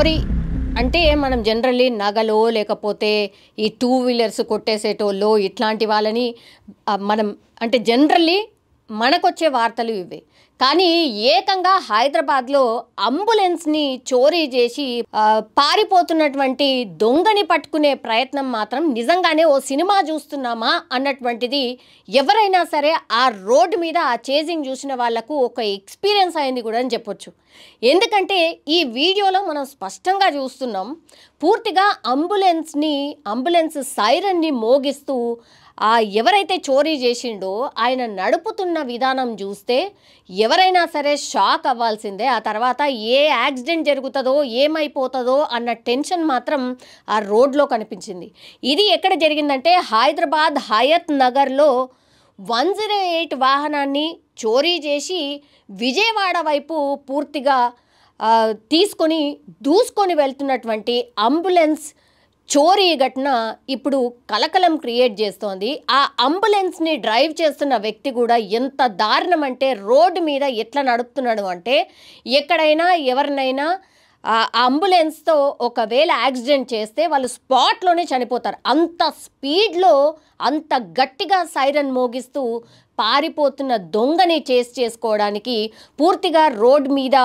చోరీ అంటే మనం జనరల్లీ నగలో లేకపోతే ఈ టూ వీలర్స్ కొట్టేసేటోళ్ళు ఇట్లాంటి వాళ్ళని మనం అంటే జనరల్లీ మనకొచ్చే వార్తలు ఇవే. కానీ ఏకంగా హైదరాబాద్లో అంబులెన్స్ని చోరీ చేసి పారిపోతున్నటువంటి దొంగని పట్టుకునే ప్రయత్నం మాత్రం నిజంగానే ఓ సినిమా చూస్తున్నామా అన్నటువంటిది ఎవరైనా సరే ఆ రోడ్డు మీద ఆ చేజింగ్ చూసిన వాళ్లకు ఒక ఎక్స్పీరియన్స్ అయింది కూడా అని చెప్పొచ్చు. ఎందుకంటే ఈ వీడియోలో మనం స్పష్టంగా చూస్తున్నాం, పూర్తిగా అంబులెన్స్ సైరన్ని మోగిస్తూ ఎవరైతే చోరీ చేసిండో ఆయన నడుపుతున్న విధానం చూస్తే ఎవరైనా సరే షాక్ అవ్వాల్సిందే. ఆ తర్వాత ఏ యాక్సిడెంట్ జరుగుతుందో ఏమైపోతుందో అన్న టెన్షన్ మాత్రం ఆ రోడ్లో కనిపించింది. ఇది ఎక్కడ జరిగిందంటే హైదరాబాద్ హయత్ నగర్లో 108 వాహనాన్ని చోరీ చేసి విజయవాడ వైపు పూర్తిగా దూసుకొని వెళ్తున్నటువంటి అంబులెన్స్ చోరీ ఘటన ఇప్పుడు కలకలం క్రియేట్ చేస్తోంది. ఆ అంబులెన్స్ని డ్రైవ్ చేస్తున్న వ్యక్తి కూడా ఎంత దారుణం అంటే రోడ్డు మీద ఎట్లా నడుపుతున్నాడు అంటే ఎక్కడైనా ఎవరినైనా అంబులెన్స్తో ఒకవేళ యాక్సిడెంట్ చేస్తే వాళ్ళు స్పాట్లోనే చనిపోతారు. అంత స్పీడ్లో అంత గట్టిగా సైరన్ మోగిస్తూ పారిపోతున్న దొంగని చేసుకోవడానికి పూర్తిగా రోడ్ మీద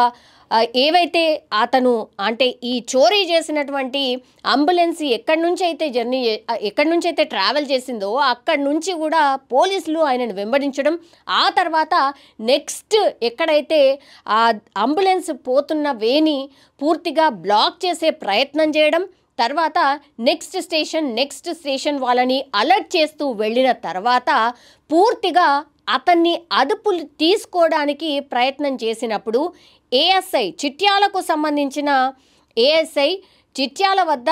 ఏవైతే అతను అంటే ఈ చోరీ చేసినటువంటి అంబులెన్స్ ఎక్కడి నుంచి అయితే ట్రావెల్ చేసిందో అక్కడి నుంచి కూడా పోలీసులు ఆయనను వెంబడించడం, ఆ తర్వాత నెక్స్ట్ ఎక్కడైతే ఆ అంబులెన్స్ పోతున్న వేని పూర్తిగా బ్లాక్ చేసే ప్రయత్నం చేయడం, తర్వాత నెక్స్ట్ స్టేషన్ వాళ్ళని అలర్ట్ చేస్తూ వెళ్ళిన తర్వాత పూర్తిగా అతన్ని అదుపులు తీసుకోవడానికి ప్రయత్నం చేసినప్పుడు ఏఎస్ఐ చిట్యాలకు సంబంధించిన ఏఎస్ఐ చిట్యాల వద్ద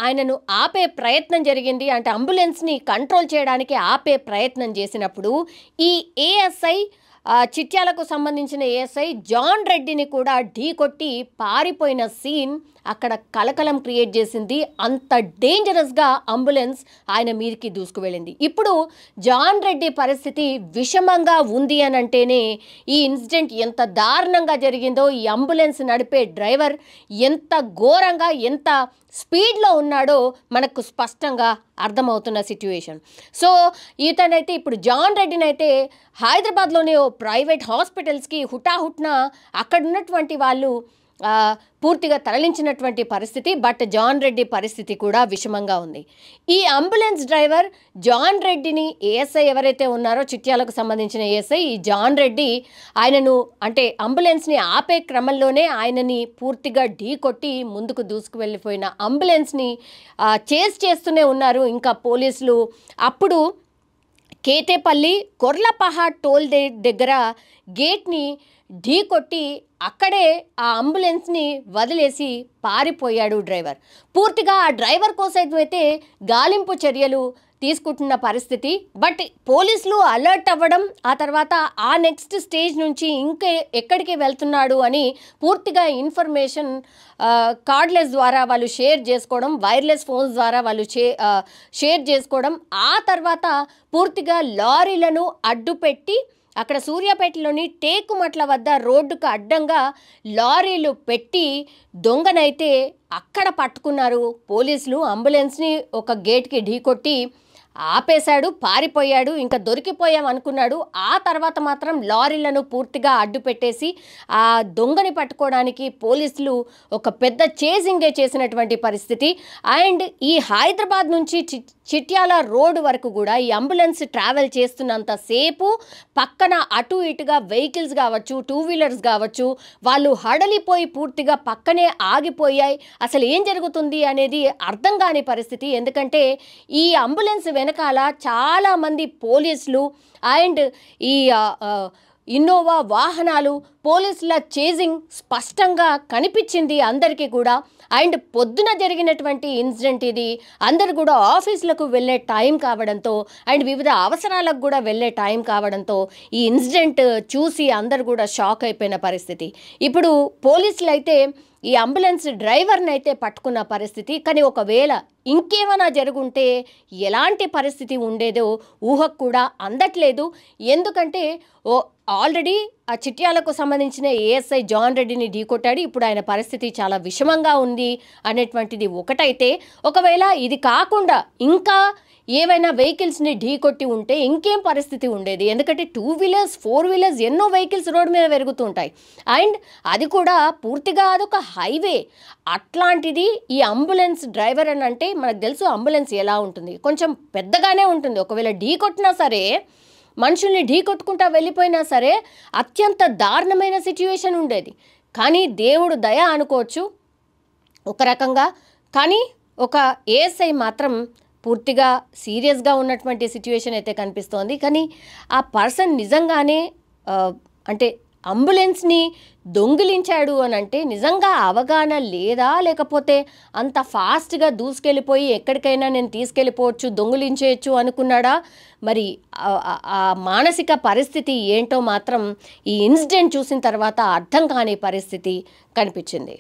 ఆయనను ఆపే ప్రయత్నం జరిగింది. అంటే అంబులెన్స్ని కంట్రోల్ చేయడానికి ఆపే ప్రయత్నం చేసినప్పుడు ఈ ఏఎస్ఐ చిట్యాలకు సంబంధించిన ఏఎస్ఐ జాన్ రెడ్డిని కూడా ఢీకొట్టి పారిపోయిన సీన్ అక్కడ కలకలం క్రియేట్ చేసింది. అంత డేంజరస్గా అంబులెన్స్ ఆయన మీదకి దూసుకువెళ్ళింది. ఇప్పుడు జాన్ రెడ్డి పరిస్థితి విషమంగా ఉంది అని అంటేనే ఈ ఇన్సిడెంట్ ఎంత దారుణంగా జరిగిందో, ఈ అంబులెన్స్ నడిపే డ్రైవర్ ఎంత ఘోరంగా ఎంత స్పీడ్లో ఉన్నాడో మనకు స్పష్టంగా అర్థమవుతున్న సిట్యుయేషన్. సో ఇతనైతే ఇప్పుడు జాన్ రెడ్డిని అయితే హైదరాబాద్లోని ఓ ప్రైవేట్ హాస్పిటల్స్కి హుటాహుట్న అక్కడ ఉన్నటువంటి వాళ్ళు పూర్తిగా తరలించినటువంటి పరిస్థితి. బట్ జాన్ రెడ్డి పరిస్థితి కూడా విషమంగా ఉంది. ఈ అంబులెన్స్ డ్రైవర్ జాన్ రెడ్డిని ఏఎస్ఐ ఎవరైతే ఉన్నారో చిట్యాలకు సంబంధించిన ఏఎస్ఐ ఈ జాన్ రెడ్డి ఆయనను అంటే అంబులెన్స్ని ఆపే క్రమంలోనే ఆయనని పూర్తిగా ఢీకొట్టి ముందుకు దూసుకువెళ్ళిపోయిన అంబులెన్స్ని చేస్తూనే ఉన్నారు. ఇంకా పోలీసులు అప్పుడు కేతేపల్లి కొర్లపహాడ్ టోల్ దగ్గర గేట్ని ఢీకొట్టి అక్కడే ఆ అంబులెన్స్ని వదిలేసి పారిపోయాడు డ్రైవర్. పూర్తిగా ఆ డ్రైవర్ కోసం అయితే గాలింపు చర్యలు తీసుకుంటున్న పరిస్థితి. బట్ పోలీసులు అలర్ట్ అవ్వడం, ఆ తర్వాత ఆ నెక్స్ట్ స్టేజ్ నుంచి ఇంకా ఎక్కడికి వెళ్తున్నాడు అని పూర్తిగా ఇన్ఫర్మేషన్ కార్డ్లెస్ ద్వారా వాళ్ళు షేర్ చేసుకోవడం, వైర్లెస్ ఫోన్స్ ద్వారా వాళ్ళు షేర్ చేసుకోవడం, ఆ తర్వాత పూర్తిగా లారీలను అడ్డుపెట్టి అక్కడ సూర్యాపేటలోని టేకుమట్ల వద్ద రోడ్డుకు అడ్డంగా లారీలు పెట్టి దొంగనైతే అక్కడ పట్టుకున్నారు పోలీసులు. అంబులెన్స్ని ఒక గేట్కి ఢీకొట్టి ఆపేశాడు, పారిపోయాడు. ఇంకా దొరికిపోయాం అనుకున్నాడు. ఆ తర్వాత మాత్రం లారీలను పూర్తిగా అడ్డు పెట్టేసి ఆ దొంగని పట్టుకోవడానికి పోలీసులు ఒక పెద్ద చేజింగే చేసినటువంటి పరిస్థితి. అండ్ ఈ హైదరాబాద్ నుంచి చిట్యాల రోడ్ వరకు కూడా ఈ అంబులెన్స్ ట్రావెల్ చేస్తున్నంతసేపు పక్కన అటు ఇటుగా వెహికల్స్ కావచ్చు, టూ వీలర్స్ కావచ్చు, వాళ్ళు హడలిపోయి పూర్తిగా పక్కనే ఆగిపోయాయి. అసలు ఏం జరుగుతుంది అనేది అర్థం కాని పరిస్థితి. ఎందుకంటే ఈ అంబులెన్స్ వెనకాల చాలామంది పోలీసులు అండ్ ఈ ఇన్నోవా వాహనాలు, పోలీసుల చేజింగ్ స్పష్టంగా కనిపించింది అందరికీ కూడా. అండ్ పొద్దున జరిగినటువంటి ఇన్సిడెంట్ ఇది. అందరు కూడా ఆఫీసులకు వెళ్ళే టైం కావడంతో అండ్ వివిధ అవసరాలకు కూడా వెళ్ళే టైం కావడంతో ఈ ఇన్సిడెంట్ చూసి అందరు కూడా షాక్ అయిపోయిన పరిస్థితి. ఇప్పుడు పోలీసులు అయితే ఈ అంబులెన్స్ డ్రైవర్ని అయితే పట్టుకున్న పరిస్థితి. కానీ ఒకవేళ ఇంకేమైనా జరుగుంటే ఎలాంటి పరిస్థితి ఉండేదో ఊహకు కూడా అందట్లేదు. ఎందుకంటే ఆల్రెడీ ఆ చిట్యాలకు సంబంధించిన ఏఎస్ఐ జాన్ రెడ్డిని ఢీకొట్టాడు. ఇప్పుడు ఆయన పరిస్థితి చాలా విషమంగా ఉంది అనేటువంటిది ఒకటైతే, ఒకవేళ ఇది కాకుండా ఇంకా ఏవైనా వెహికల్స్ని ఢీకొట్టి ఉంటే ఇంకేం పరిస్థితి ఉండేది? ఎందుకంటే 2 వీలర్స్ 4 వీలర్స్ ఎన్నో వెహికల్స్ రోడ్డు మీద పెరుగుతూ ఉంటాయి. అండ్ అది కూడా పూర్తిగా అదొక హైవే. అట్లాంటిది ఈ అంబులెన్స్ డ్రైవర్ అని అంటే మనకు తెలుసు అంబులెన్స్ ఎలా ఉంటుంది, కొంచెం పెద్దగానే ఉంటుంది. ఒకవేళ ఢీకొట్టినా సరే, మనుషుల్ని ఢీకొట్టుకుంటా వెళ్ళిపోయినా సరే అత్యంత దారుణమైన సిచ్యువేషన్ ఉండేది. కానీ దేవుడు దయ అనుకోవచ్చు ఒక రకంగా. కానీ ఒక ఏఎస్ఐ మాత్రం పూర్తిగా సీరియస్గా ఉన్నటువంటి సిచ్యువేషన్ అయితే కనిపిస్తోంది. కానీ ఆ పర్సన్ నిజంగానే అంటే అంబులెన్స్ని దొంగిలించాడు అని అంటే నిజంగా అవగాహన లేదా, లేకపోతే అంత ఫాస్ట్గా దూసుకెళ్ళిపోయి ఎక్కడికైనా నేను తీసుకెళ్ళిపోవచ్చు, దొంగిలించేయచ్చు అనుకున్నాడా? మరి ఆ మానసిక పరిస్థితి ఏంటో మాత్రం ఈ ఇన్సిడెంట్ చూసిన తర్వాత అర్థం కాని పరిస్థితి కనిపించింది.